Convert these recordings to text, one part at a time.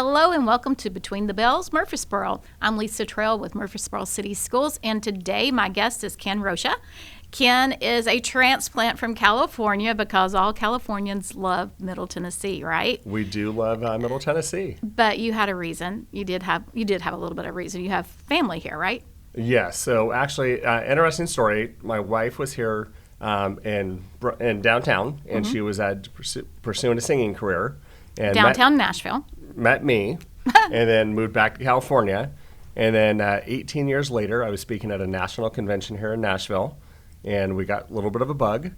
Hello and welcome to Between the Bells, Murfreesboro. I'm Lisa Trail with Murfreesboro City Schools, and today my guest is Ken Rocha. Ken is a transplant from California because all Californians love Middle Tennessee, right? We do love Middle Tennessee. But you had a reason. You did have a little bit of reason. You have family here, right? Yes. So actually, interesting story. My wife was here in downtown, and she was pursuing a singing career. And Downtown Nashville. Met me, and then moved back to California. And then 18 years later, I was speaking at a national convention here in Nashville, and we got a little bit of a bug,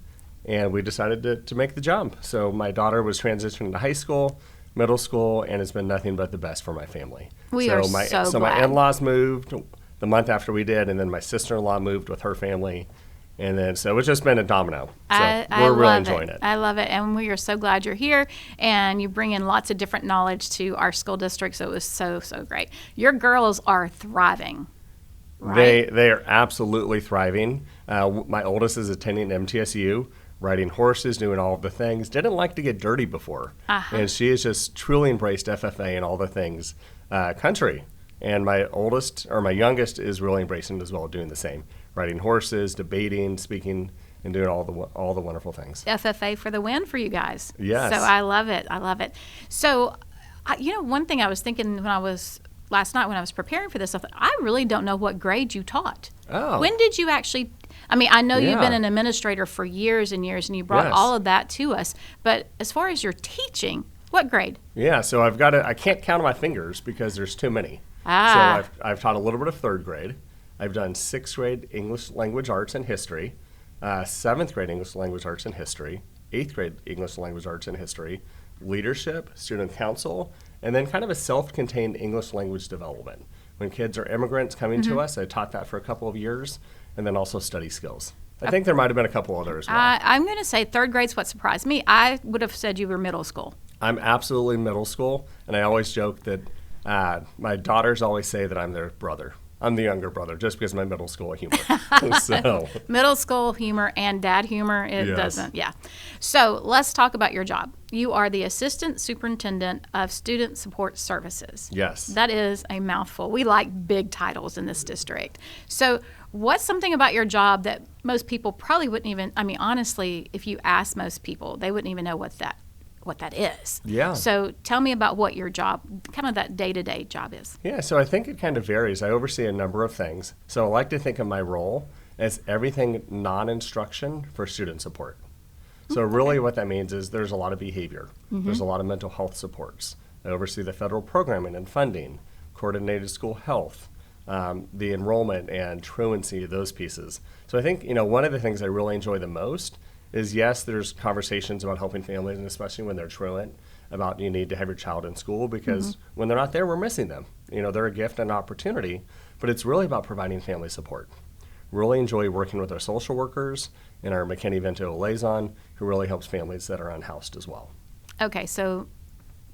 and we decided to make the jump. So my daughter was transitioning to high school, middle school, and it's been nothing but the best for my family. So my in-laws moved the month after we did, and then my sister-in-law moved with her family. And then, so it's just been a domino. So we're really enjoying it. I love it. And we are so glad you're here. And you bring in lots of different knowledge to our school district. So it was so, so great. Your girls are thriving, right? They are absolutely thriving. My oldest is attending MTSU, riding horses, doing all of the things. Didn't like to get dirty before. And she has just truly embraced FFA and all the things country. And my youngest is really embracing it as well, doing the same. Riding horses, debating, speaking, and doing all the wonderful things. FFA for the win for you guys. Yes. So I love it. I love it. So, one thing I was thinking last night when I was preparing for this, I thought, I really don't know what grade you taught. Oh. When did you actually, I know you've been an administrator for years and years, and you brought all of that to us. But as far as your teaching, what grade? Yeah, so I can't count on my fingers because there's too many. So I've taught a little bit of third grade. I've done 6th grade English Language Arts and History, 7th grade English Language Arts and History, 8th grade English Language Arts and History, leadership, student council, and then kind of a self-contained English language development. When kids are immigrants coming to us, I taught that for a couple of years, and then also study skills. I think there might have been a couple others as well. I'm going to say third grade's what surprised me. I would have said you were middle school. I'm absolutely middle school, and I always joke that my daughters always say that I'm their brother. I'm the younger brother, just because of my middle school humor. So. Middle school humor and dad humor, doesn't, So let's talk about your job. You are the Assistant Superintendent of Student Support Services. Yes. That is a mouthful. We like big titles in this district. So what's something about your job that most people probably wouldn't even, honestly, if you ask most people, they wouldn't even know what that is. Yeah. So tell me about what your job, kind of that day-to-day job is. Yeah, so I think it kind of varies. I oversee a number of things. So I like to think of my role as everything non-instruction for student support. So really what that means is there's a lot of behavior. There's a lot of mental health supports. I oversee the federal programming and funding, coordinated school health, the enrollment and truancy of those pieces. So I think, one of the things I really enjoy the most is, yes, there's conversations about helping families, and especially when they're truant, about you need to have your child in school because when they're not there, we're missing them. They're a gift and an opportunity, but it's really about providing family support. Really enjoy working with our social workers and our McKinney-Vento liaison, who really helps families that are unhoused as well. Okay, so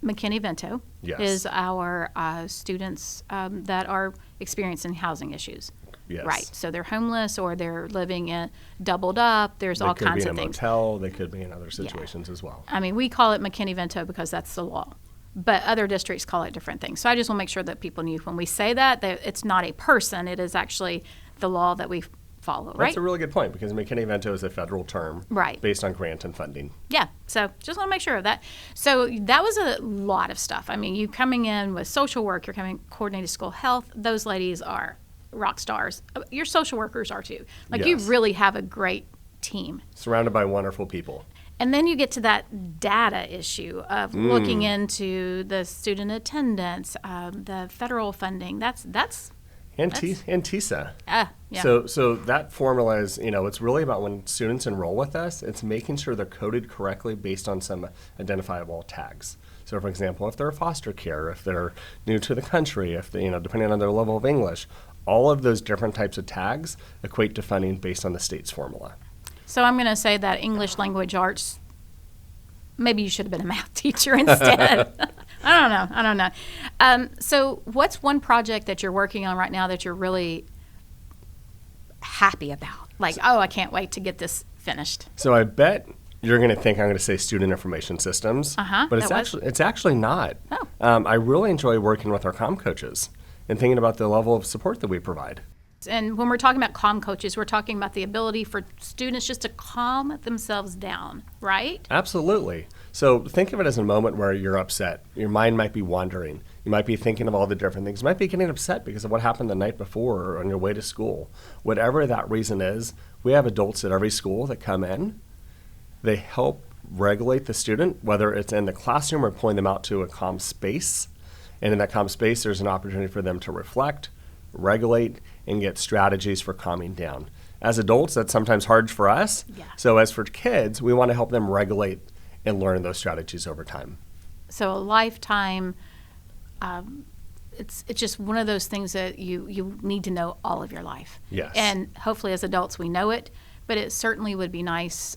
McKinney-Vento is our students that are experiencing housing issues. Yes. Right. So they're homeless or they're living in doubled up. There's all kinds of things. They could be in a motel. They could be in other situations as well. We call it McKinney-Vento because that's the law. But other districts call it different things. So I just want to make sure that people knew when we say that it's not a person. It is actually the law that we follow, right? That's a really good point because McKinney-Vento is a federal term based on grant and funding. Yeah. So just want to make sure of that. So that was a lot of stuff. You coming in with social work, you're coming coordinated school health. Those ladies are rock stars. Your social workers are too. You really have a great team. Surrounded by wonderful people. And then you get to that data issue of looking into the student attendance, the federal funding. That's TISA. Yeah. So that formula is, it's really about when students enroll with us, it's making sure they're coded correctly based on some identifiable tags. So, for example, if they're foster care, if they're new to the country, if they, depending on their level of English, all of those different types of tags equate to funding based on the state's formula. So I'm going to say that English language arts, maybe you should have been a math teacher instead. I don't know. So what's one project that you're working on right now that you're really happy about? I can't wait to get this finished. So I bet you're going to think I'm going to say student information systems, but it's actually not. Oh. I really enjoy working with our comm coaches and thinking about the level of support that we provide. And when we're talking about calm coaches, we're talking about the ability for students just to calm themselves down, right? Absolutely. So think of it as a moment where you're upset. Your mind might be wandering. You might be thinking of all the different things. You might be getting upset because of what happened the night before or on your way to school. Whatever that reason is, we have adults at every school that come in. They help regulate the student, whether it's in the classroom or pulling them out to a calm space. And in that calm space, there's an opportunity for them to reflect, regulate, and get strategies for calming down. As adults, that's sometimes hard for us. Yeah. So as for kids, we want to help them regulate and learn those strategies over time. So a lifetime, it's just one of those things that you need to know all of your life. Yes. And hopefully as adults we know it, but it certainly would be nice,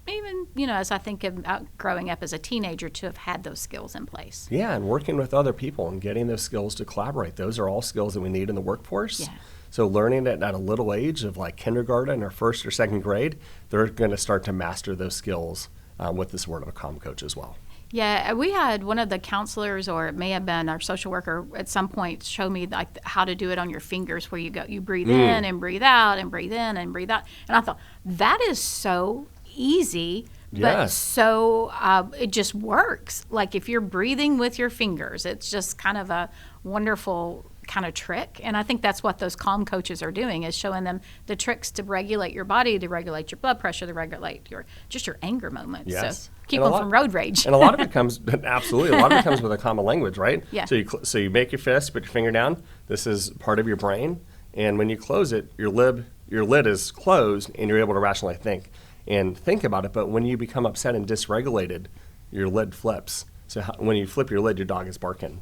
even, as I think about growing up as a teenager, to have had those skills in place. Yeah, and working with other people and getting those skills to collaborate. Those are all skills that we need in the workforce. Yeah. So learning it at a little age of like kindergarten or first or second grade, they're going to start to master those skills with the support of a comm coach as well. Yeah, we had one of the counselors, or it may have been our social worker, at some point show me like how to do it on your fingers, where you breathe in and breathe out and breathe in and breathe out. And I thought, that is so easy, but Yes. so it just works. Like if you're breathing with your fingers, it's just kind of a wonderful kind of trick. And I think that's what those calm coaches are doing, is showing them the tricks to regulate your body, to regulate your blood pressure, to regulate your anger moments. Yes. So keep And them from road rage. And a lot of it comes, absolutely, a lot of it comes with a common language, right? Yeah. So you make your fist, put your finger down. This is part of your brain. And when you close it, your lid is closed, and you're able to rationally think about it. But when you become upset and dysregulated, your lid flips. So when you flip your lid, your dog is barking.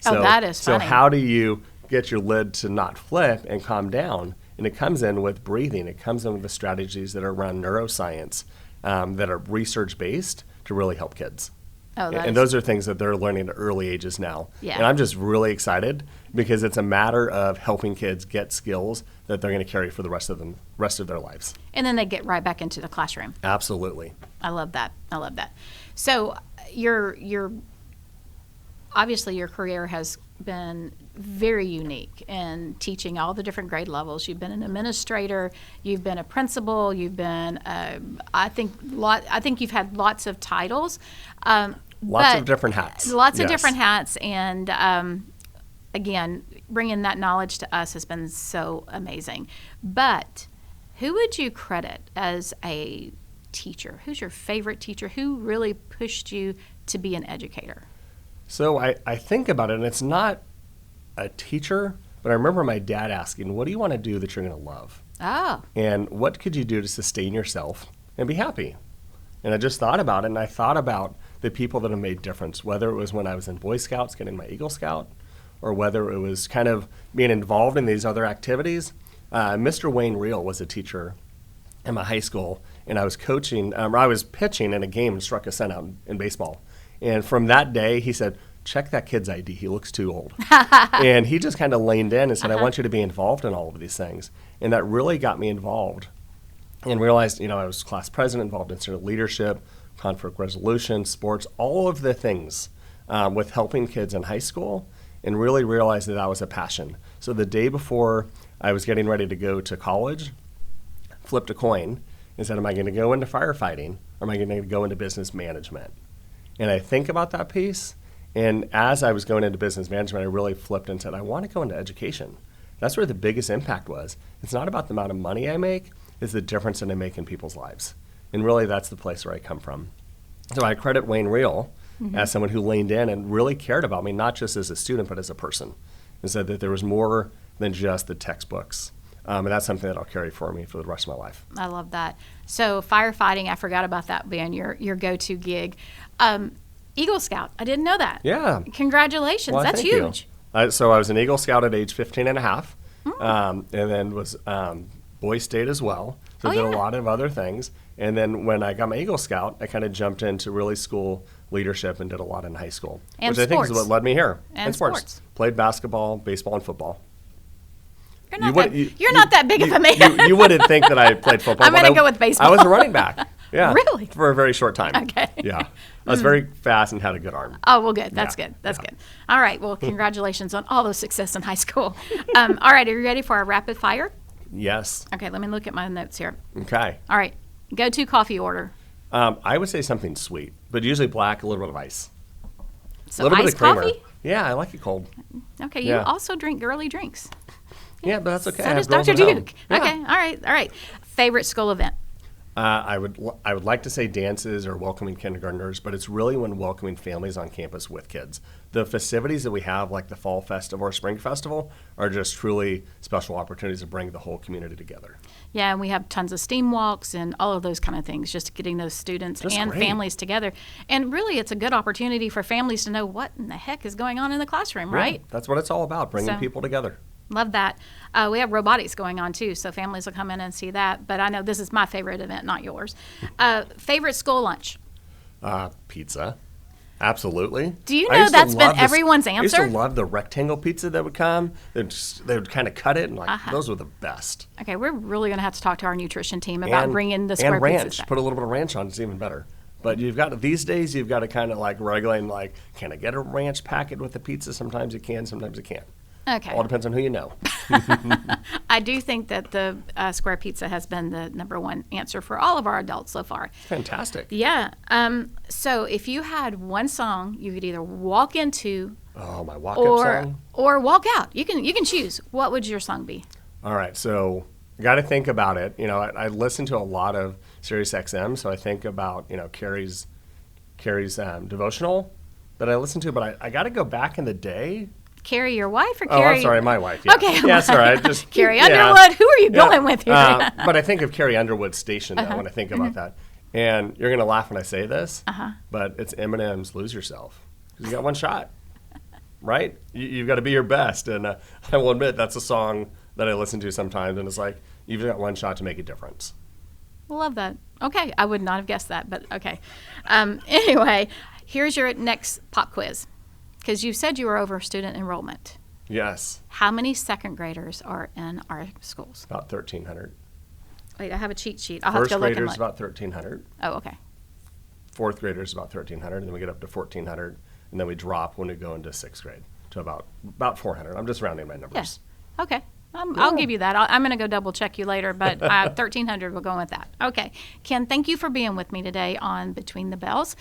Oh, that is funny. So how do you get your lid to not flip and calm down? And it comes in with breathing. It comes in with the strategies that are around neuroscience that are research-based to really help kids. Oh, And those are things that they're learning at early ages now. Yeah. And I'm just really excited because it's a matter of helping kids get skills that they're going to carry for the rest of their lives. And then they get right back into the classroom. Absolutely. I love that. So obviously your career has been very unique in teaching all the different grade levels. You've been an administrator, you've been a principal, you've been I think you've had lots of titles. Lots of different hats. Lots of Yes. different hats, and again, bringing that knowledge to us has been so amazing. But who would you credit as a teacher? Who's your favorite teacher? Who really pushed you to be an educator? So I think about it, and it's not a teacher, but I remember my dad asking, what do you want to do that you're going to love? Oh, And what could you do to sustain yourself and be happy? And I just thought about it, and I thought about the people that have made difference, whether it was when I was in Boy Scouts, getting my Eagle Scout, or whether it was kind of being involved in these other activities. Mr. Wayne Reel was a teacher in my high school, and I was pitching in a game and struck a cent out in baseball. And from that day, he said, check that kid's ID. He looks too old. And he just kind of leaned in and said, I want you to be involved in all of these things. And that really got me involved and realized, I was class president, involved in student leadership, conflict resolution, sports, all of the things with helping kids in high school, and really realized that was a passion. So the day before I was getting ready to go to college, flipped a coin and said, am I going to go into firefighting, or am I going to go into business management? And I think about that piece, and as I was going into business management, I really flipped and said, I want to go into education. That's where the biggest impact was. It's not about the amount of money I make, it's the difference that I make in people's lives. And really, that's the place where I come from. So I credit Wayne Reel as someone who leaned in and really cared about me, not just as a student, but as a person, and said that there was more than just the textbooks. And that's something that I'll carry for me for the rest of my life. I love that. So firefighting, I forgot about that being your go-to gig. Eagle Scout, I didn't know that. Yeah. Congratulations. Well, That's thank you. huge. So I was an Eagle Scout at age 15 and a half, and then was Boy State as well. So I did a lot of other things. And then when I got my Eagle Scout, I kind of jumped into really school leadership and did a lot in high school, And which I think is sports. what led me here. And sports. Played basketball, baseball, and football. You're not that big of a man. You wouldn't think that I played football. I'm but going to go with baseball. I was a running back. Yeah. Really? For a very short time. Okay. Yeah. I was very fast and had a good arm. Oh, well, good. That's Yeah, good. That's good. All right. Well, congratulations on all those success in high school. All right. Are you ready for our rapid fire? Yes. Okay. Let me look at my notes here. Okay. All right. Go-to coffee order. I would say something sweet, but usually black, a little bit of ice. So a little bit iced of creamer. coffee? Yeah, I like it cold. Okay. You Yeah. also drink girly drinks. Yeah, but that's okay. I So have does girls Dr. at home. Duke. Yeah. Okay. All right. All right. Favorite school event? I would like to say dances or welcoming kindergartners, but it's really when welcoming families on campus with kids. The festivities that we have, like the Fall Festival or Spring Festival, are just truly special opportunities to bring the whole community together. Yeah, and we have tons of STEAM walks and all of those kind of things, just getting those students Just and great. families together. And really, it's a good opportunity for families to know what in the heck is going on in the classroom, right? Yeah, that's what it's all about, bringing So- people together. Love that. We have robotics going on too, so families will come in and see that. But I know this is my favorite event, not yours. Favorite school lunch? Pizza. Absolutely. Do you I know used to that's been love this- everyone's I used answer? to love the rectangle pizza that would come. They would kind of cut it, and those were the best. Okay, we're really going to have to talk to our nutrition team about bringing the square and pizzas ranch. back. Put a little bit of ranch on, it's even better. But these days you've got to kind of like regulate, like, can I get a ranch packet with the pizza? Sometimes you can, sometimes you can't. Okay. All depends on who you know. I do think that the square pizza has been the number one answer for all of our adults so far. Fantastic. Yeah. So if you had one song you could either walk into Oh, my walk-up song. or walk out, you can choose. What would your song be? All right, so got to think about it. I listen to a lot of Sirius XM, so I think about Carrie's devotional that I listen to. But I got to go back in the day. Carrie, your wife, or Oh, Carrie? I'm sorry, my wife. Yeah. Okay. Yeah, sorry. Just Carrie yeah. Underwood. Who are you going with here? But I think of Carrie Underwood's station though when I think about that. And you're gonna laugh when I say this, but it's Eminem's "Lose Yourself." 'Cause you got one shot, right? You've got to be your best. And I will admit that's a song that I listen to sometimes, and it's like you've got one shot to make a difference. Love that. Okay, I would not have guessed that, but okay. Anyway, here's your next pop quiz. Because you said you were over student enrollment. Yes, How many second graders are in our schools? about 1,300. Wait, I have a cheat sheet. I'll have First to go look and graders look. about 1,300. Oh, okay. Fourth graders about 1,300, and then we get up to 1,400, and then we drop when we go into sixth grade to about 400. I'm just rounding my numbers. Yes. Okay. I'll give you that. I'm going to go double check you later, but 1,300, we'll go with that. Okay. Ken, thank you for being with me today on Between the Bells.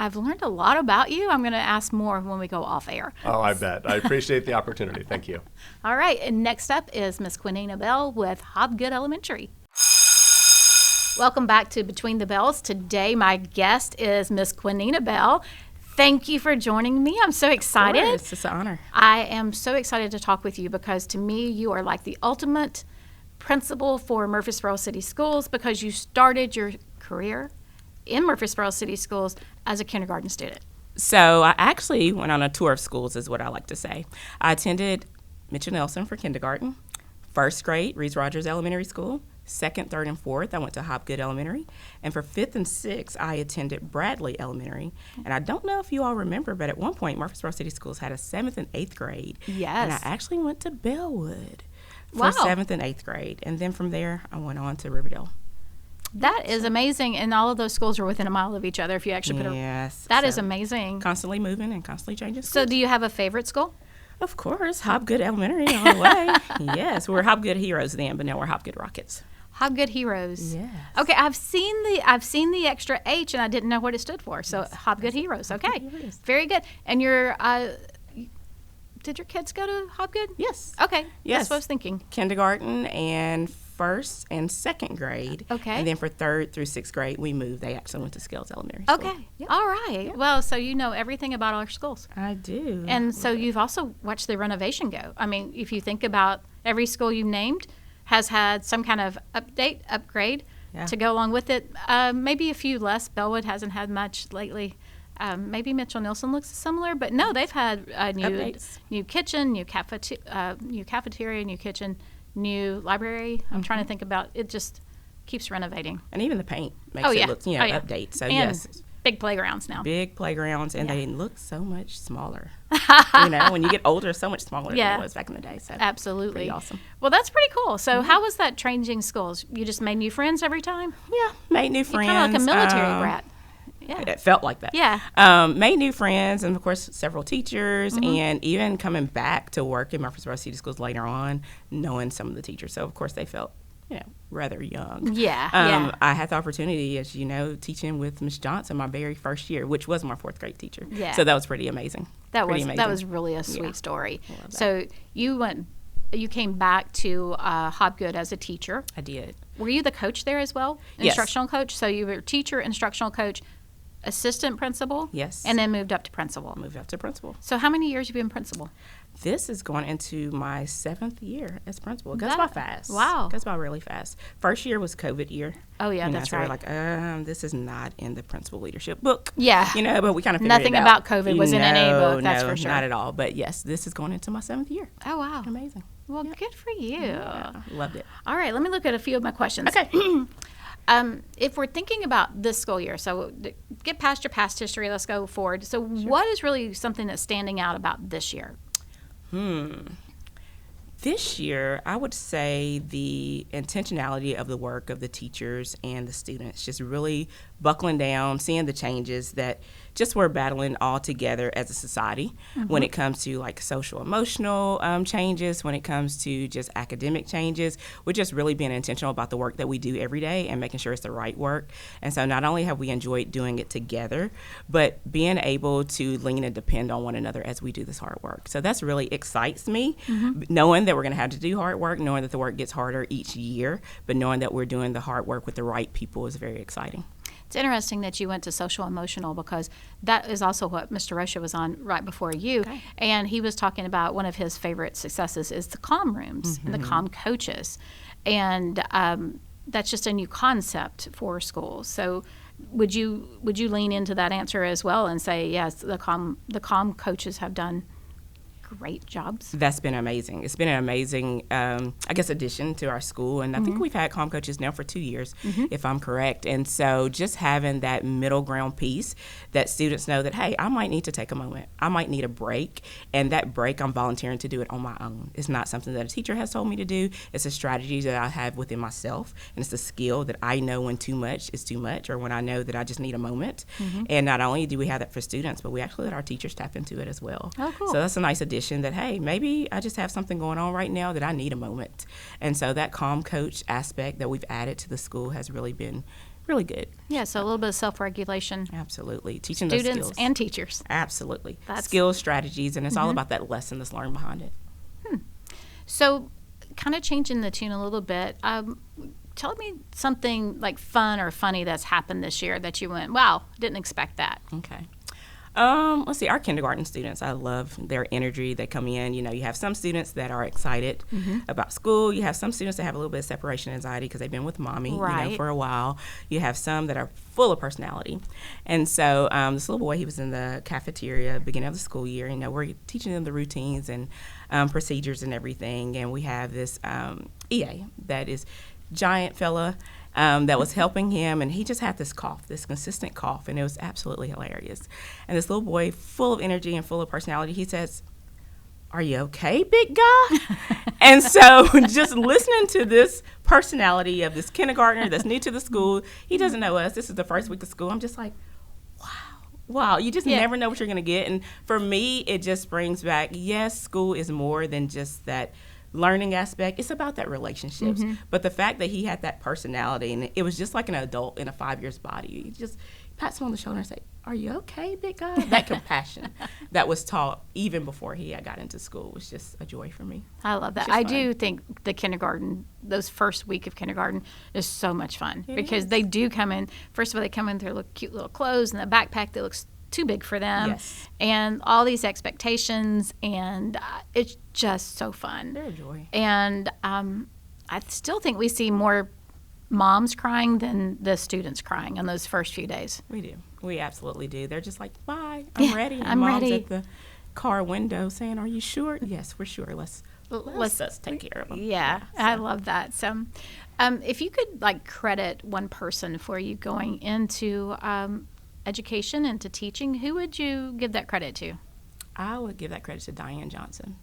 I've learned a lot about you. I'm going to ask more when we go off air. Oh, I bet. I appreciate the opportunity. Thank you. All right. And next up is Miss Quinena Bell with Hobgood Elementary. Welcome back to Between the Bells. Today, my guest is Miss Quinena Bell. Thank you for joining me. I'm so excited. It's an honor. I am so excited to talk with you because to me, you are like the ultimate principal for Murfreesboro City Schools because you started your career in Murfreesboro City Schools as a kindergarten student. So I actually went on a tour of schools, is what I like to say. I attended Mitchell Nelson for kindergarten, first grade, Reeves Rogers Elementary School, second, third, and fourth, I went to Hobgood Elementary. And for fifth and sixth, I attended Bradley Elementary. And I don't know if you all remember, but at one point, Murfreesboro City Schools had a seventh and eighth grade. Yes. And I actually went to Bellwood for Wow. seventh and eighth grade. And then from there, I went on to Riverdale. That is amazing, and all of those schools are within a mile of each other if you actually put Yes. That is so amazing. Constantly moving and constantly changing So schools. do you have a favorite school? Of course, Hobgood Elementary all the way. Yes, we were Hobgood Heroes then, but now we're Hobgood Rockets. Hobgood Heroes. Yes. Okay, I've seen the extra H, and I didn't know what it stood for. So Hobgood Heroes. Okay, Heroes. very good. And did your kids go to Hobgood? Yes. Okay, Yes. that's what I was thinking. Kindergarten and first and second grade. Okay. And then for third through sixth grade, we moved. They actually went to Scales Elementary School. Okay, all right. Well, so you know everything about our schools. I do. And so you've also watched the renovation go. I mean, if you think about every school you've named has had some kind of upgrade Yeah. to go along with it. Maybe a few less. Bellwood hasn't had much lately. Maybe Mitchell Nelson looks similar, but no, they've had Updates. new kitchen, new cafeteria, new kitchen, new library. I'm trying to think about it. Just keeps renovating. And even the paint makes Oh, yeah. it look, Oh, yeah. update. So And yes, big playgrounds now. big playgrounds, and they look so much smaller. When you get older, so much smaller Yeah. than it was back in the day. So Absolutely. pretty awesome. Well, that's pretty cool. So how was that changing schools? You just made new friends every time? Yeah, made new friends. Kind of like a military brat. Yeah. It felt like that. Yeah. Made new friends, and of course, several teachers, and even coming back to work in Murfreesboro City Schools later on, knowing some of the teachers. So, of course, they felt, rather young. Yeah. I had the opportunity, as you know, teaching with Ms. Johnson my very first year, which was my 4th grade teacher. Yeah. So that was pretty amazing. That Pretty was really a sweet story. I love that. So you came back to Hobgood as a teacher. I did. Were you the coach there as well? Yes. Instructional coach? So you were teacher, instructional coach, assistant principal? Yes. And then moved up to principal. Moved up to principal. So how many years have you been principal? This is going into my 7th year as principal. It goes by fast. Wow. It goes by really fast. First year was COVID year. Oh, yeah, that's so right. we're like, this is not in the principal leadership book. Yeah. But we kind of figured Nothing it out. about COVID was in any book, that's no, for sure. not at all. But yes, this is going into my 7th year. Oh, wow. Amazing. Well, good for you. Yeah, loved it. All right, let me look at a few of my questions. Okay. If we're thinking about this school year, so get past your past history, let's go forward. So what is really something that's standing out about this year? This year, I would say the intentionality of the work of the teachers and the students, just really buckling down, seeing the changes that just we're battling all together as a society when it comes to like social emotional changes, when it comes to just academic changes. We're just really being intentional about the work that we do every day and making sure it's the right work. And so not only have we enjoyed doing it together, but being able to lean and depend on one another as we do this hard work. So that's really excites me, knowing that we're going to have to do hard work, knowing that the work gets harder each year, but knowing that we're doing the hard work with the right people is very exciting. It's interesting that you went to social emotional because that is also what Mr. Rocha was on right before you. Okay. And he was talking about one of his favorite successes is the comm rooms and the comm coaches. And that's just a new concept for schools. So would you lean into that answer as well and say, yes, the comm coaches have done great jobs? That's been amazing. It's been an amazing, addition to our school. And I think we've had comm coaches now for 2 years, if I'm correct. And so just having that middle ground piece that students know that, hey, I might need to take a moment. I might need a break. And that break, I'm volunteering to do it on my own. It's not something that a teacher has told me to do. It's a strategy that I have within myself. And it's a skill that I know when too much is too much, or when I know that I just need a moment. And not only do we have that for students, but we actually let our teachers tap into it as well. Oh, cool. So that's a nice addition that, hey, maybe I just have something going on right now that I need a moment. And so that comm coach aspect that we've added to the school has really been really good. Yeah, so a little bit of self-regulation. Absolutely. Teaching those Students skills. and teachers. Absolutely. That's- Skills, strategies, and it's all about that lesson that's learned behind it. So kind of changing the tune a little bit, tell me something like fun or funny that's happened this year that you went, wow, didn't expect that. Okay. Let's see, our kindergarten students, I love their energy. They come in, you have some students that are excited about school. You have some students that have a little bit of separation anxiety because they've been with mommy, Right. for a while. You have some that are full of personality. And so this little boy, he was in the cafeteria beginning of the school year. We're teaching them the routines and procedures and everything. And we have this EA that is giant fella that was helping him, and he just had this cough, this consistent cough, and it was absolutely hilarious. And this little boy, full of energy and full of personality, he says, "Are you okay, big guy?" And so just listening to this personality of this kindergartner that's new to the school, he doesn't know us, this is the first week of school, I'm just like, wow, you just never know what you're going to get. And for me, it just brings back, yes, school is more than just that learning aspect. It's about that relationships. But the fact that he had that personality, and it was just like an adult in a 5 year's body, you just pats him on the shoulder and say, "Are you okay, big guy?" That compassion that was taught even before he got into school was just a joy for me. I love that. Just I fun. do think the kindergarten, those first week of kindergarten is so much fun because is. they do come in, first of all, they come in with their cute little clothes and a backpack that looks too big for them. Yes. And all these expectations, and it's just so fun. They're a joy. And I still think we see more moms crying than the students crying on those first few days. We do. We absolutely do. They're just like, "Bye, I'm ready." And I'm Mom's ready. at the car window saying, "Are you sure?" "Yes, we're sure. Let's take care of them." Yeah, I love that. So, if you could credit one person for you going into education, into teaching, who would you give that credit to? I would give that credit to Diane Johnson.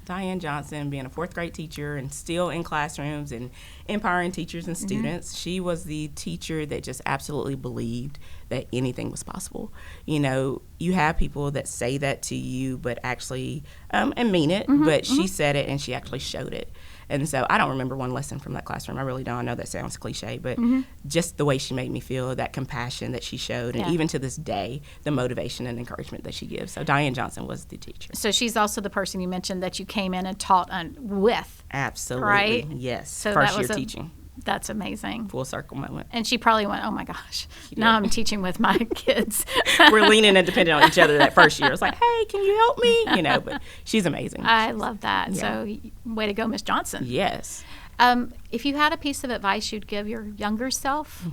Diane Johnson, being a fourth grade teacher and still in classrooms and empowering teachers and students, she was the teacher that just absolutely believed that anything was possible. You know, you have people that say that to you, but actually, and mean it, but she said it and she actually showed it. And so I don't remember one lesson from that classroom. I really don't. I know that sounds cliche, but just the way she made me feel, that compassion that she showed, and even to this day, the motivation and encouragement that she gives. So Diane Johnson was the teacher. So she's also the person you mentioned that you came in and taught with. Absolutely. Right? Yes. So First that was year teaching. That's amazing. Full circle moment. And she probably went, oh my gosh, now I'm teaching with my kids. We're leaning and dependent on each other that first year. It's like, hey, can you help me? You know, but she's amazing. I love that. Yeah. So way to go, Miss Johnson. Yes. If you had a piece of advice you'd give your younger self,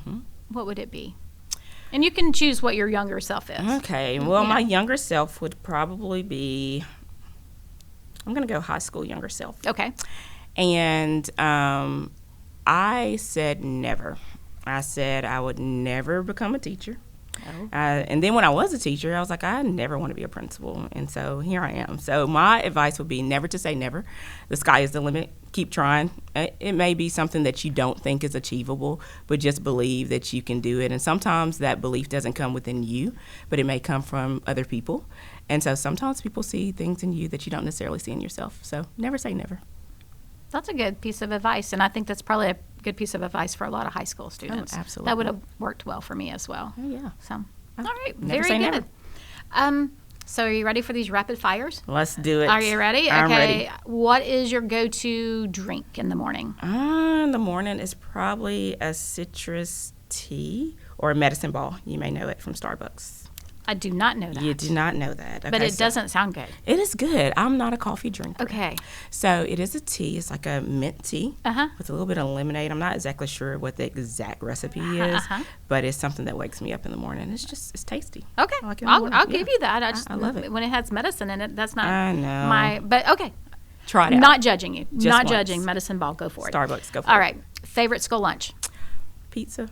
what would it be? And you can choose what your younger self is. Okay. Well, my younger self would probably be, I'm going to go high school younger self. Okay. And I said never. I said I would never become a teacher. Oh. And then when I was a teacher, I was like, I never want to be a principal. And so here I am. So my advice would be never to say never. The sky is the limit. Keep trying. It may be something that you don't think is achievable, but just believe that you can do it. And sometimes that belief doesn't come within you, but it may come from other people. And so sometimes people see things in you that you don't necessarily see in yourself. So never say never. That's a good piece of advice, and I think that's probably a good piece of advice for a lot of high school students. Oh, absolutely. That would have worked well for me as well. Oh, yeah. So, all right, never very say good. never. So are you ready for these rapid fires? Let's do it. Are you ready? I'm okay. ready. What is your go-to drink in the morning? In the morning is probably a citrus tea or a medicine ball. You may know it from Starbucks. I do not know that. You do not know that. Okay, But it so doesn't sound good. It is good. I'm not a coffee drinker. Okay. So it is a tea. It's like a mint tea Uh-huh. with a little bit of lemonade. I'm not exactly sure what the exact recipe is, but it's something that wakes me up in the morning. It's tasty. Okay. I like it in the morning. I'll give you that. I love it. When it has medicine in it, that's not I know. but okay. Try it out. Not judging you. Just Not once. judging. Medicine ball, go for it. Starbucks, go for All it. right. Favorite school lunch? Pizza.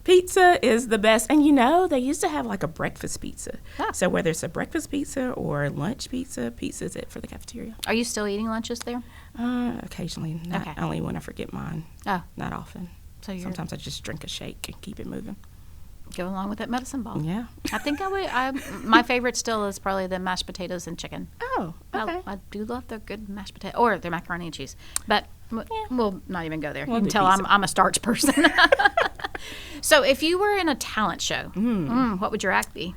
Pizza is the best. And you know, they used to have like a breakfast pizza. Ah. So whether it's a breakfast pizza or lunch pizza, pizza is it for the cafeteria. Are you still eating lunches there? Occasionally. Not Okay. only when I forget mine. Oh. Not often. So you're Sometimes I just drink a shake and keep it moving. go along with that medicine ball. Yeah. I think my favorite still is probably the mashed potatoes and chicken. Oh, okay. I do love their good mashed potato or their macaroni and cheese. But we'll not even go there. We'll you can do tell pizza. I'm a starch person. So if you were in a talent show, what would your act be?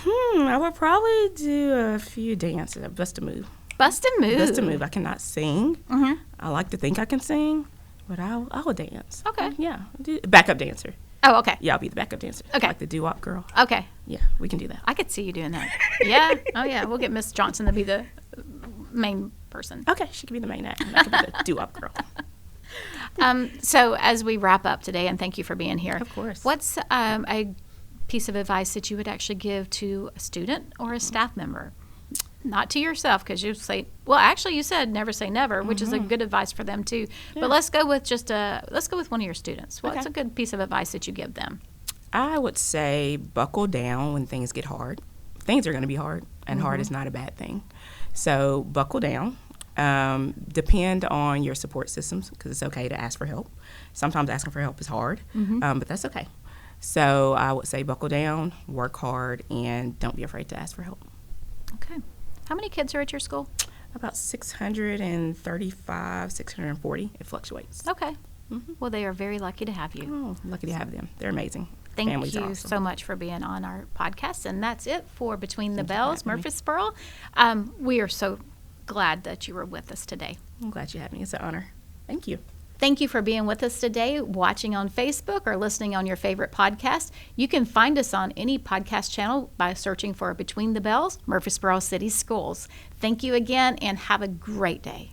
I would probably do a few dances. Bust a move. Bust a move. Bust a move. I cannot sing. I like to think I can sing, but I will dance. Okay. Yeah. Backup dancer. Oh, okay. Yeah, I'll be the backup dancer. Okay. Like the doo-wop girl. Okay. Yeah, we can do that. I could see you doing that. Yeah. Oh, yeah. We'll get Miss Johnson to be the main person. Okay, she can be the main act. I can be the doo-wop girl. So as we wrap up today, and thank you for being here. Of course. What's a piece of advice that you would actually give to a student or a staff member? Not to yourself, because you say, well, actually you said never say never, which is a good advice for them too. Yeah. But let's go with one of your students. What's Okay. a good piece of advice that you give them? I would say buckle down when things get hard. Things are going to be hard, and hard is not a bad thing. So buckle down. Depend on your support systems, because it's okay to ask for help. Sometimes asking for help is hard, but that's okay. So I would say buckle down, work hard, and don't be afraid to ask for help. Okay. How many kids are at your school? About 635, 640. It fluctuates. Okay. Well, they are very lucky to have you. Oh, lucky to have them. They're amazing. Thank Families are you awesome. so much for being on our podcast. And that's it for Between the Thank you for Bells, having me. Murfreesboro. We are so glad that you were with us today. I'm glad you had me. It's an honor. Thank you. Thank you for being with us today, watching on Facebook or listening on your favorite podcast. You can find us on any podcast channel by searching for Between the Bells, Murfreesboro City Schools. Thank you again, and have a great day.